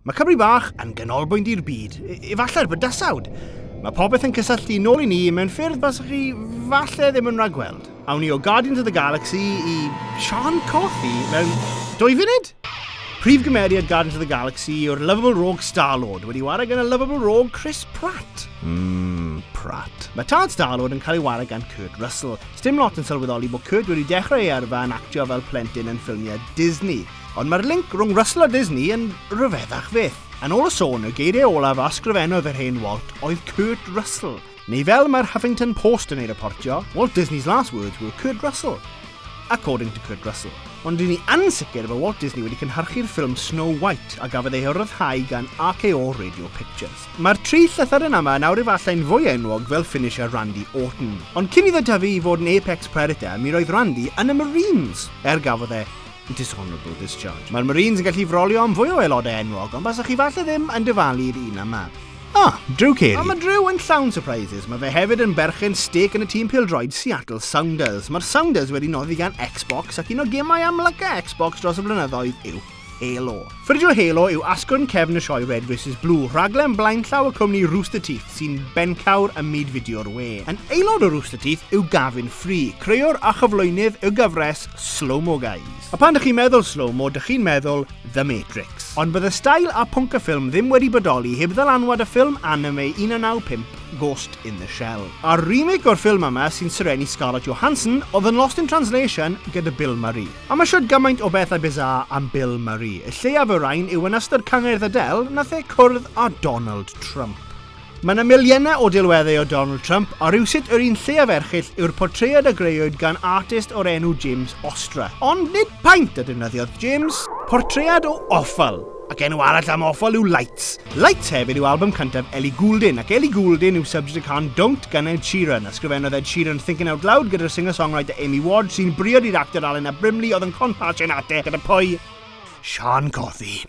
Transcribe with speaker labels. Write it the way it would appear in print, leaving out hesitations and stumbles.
Speaker 1: Mae Cymru bach yn ganolbwynt i'r byd, efallai'r bydysawd. Mae popeth yn cysylltu nôl i ni mewn ffyrdd basach chi falle ddim yn rhagweld. Awn ni o Guardians of the Galaxy I Sean Coffey mewn 2 funud? Prif gymeriad Guardians of the Galaxy yw'r lovable rogue Star-Lord wedi wario gan y lovable rogue Chris Pratt. Pratt. Mae tad Star-Lord yn cael ei wario gan Kurt Russell. Sdim lot yn sylweddoli bod Kurt wedi dechrau ei yrfa yn actio fel plentyn yn ffilmiau Disney. Ond mae'r link rhwng Russell a Disney yn ryfeddach fyth. Yn ôl y sôn, y geiriau olaf a ysgrifennodd yr hen Walt oedd Kurt Russell. Neu fel mae'r Huffington Post yn ei reportio, Walt Disney's last words were Kurt Russell. According to Kurt Russell. Ond dyn ni ansicr bod Walt Disney wedi cynhyrchu'r ffilm Snow White a gafodd ei ryddhau gan RKO Radio Pictures. Mae'r 3 llythyren yma nawr efallai'n fwy enwog fel finisher Randy Orton. Ond cyn iddo tyfu I fod yn apex predator, mi roedd Randy yn y Marines, gafodd e dishonourable discharge. Mae'r Marines yn gallu frolio am fwy o aelodau enwog, ond basach chi falle ddim yn dyfalu'r un yma. Drew Carey. Mae Drew yn llawn surprises. Mae fe hefyd yn berchen stêc yn y tîm pêl-droed Seattle Sounders. Mae'r Sounders wedi noddi gan Xbox ac un o gemau amlyca Xbox dros y blynyddoedd yw Halo. Ffridio Halo yw asgwrn cefn y sioe Red vs Blue, rhaglen blaen llaw y cwmni Rooster Teeth sy'n bencawr y myd fideo'r we. Yn aelod o Rooster Teeth yw Gavin Free, crewr a chyflwynydd y gyfres Slow-Mo Guys. A pan ydych chi'n meddwl slow-mo, ydych chi'n meddwl The Matrix. Ond bydd y stael a pwnc y ffilm ddim wedi bodoli heb ddylanwad y ffilm anime 1995 Ghost in the Shell. A'r remake o'r ffilm yma sy'n syrenu Scarlett Johansson oedd yn Lost in Translation gyda Bill Murray. A mae siwrt gymaint o bethau bizarre am Bill Murray. Y lleiaf y rhain yw yn ystod Cyngerdd Adele nath e cwrdd â Donald Trump. Mae yna miliynau o dilweddau o Donald Trump a rhywsut yr un lleiaf erchill yw'r portread a greuwyd gan artist o'r enw James Ostra. Ond nid paint y defnyddiodd James, portread o offal. Ac enw arall am offal yw Lights. Lights hefyd yw album cyntaf Ellie Goulding, ac Ellie Goulding yw subject y can Don't gan Ed Sheeran. Ysgrifennodd Ed Sheeran Thinking Out Loud gyda'r singer-songwriter Amy Ward sy'n briod i'r actor Alena Brimley oedd yn conpatch yn ate gyda pwy? Sean Coffey.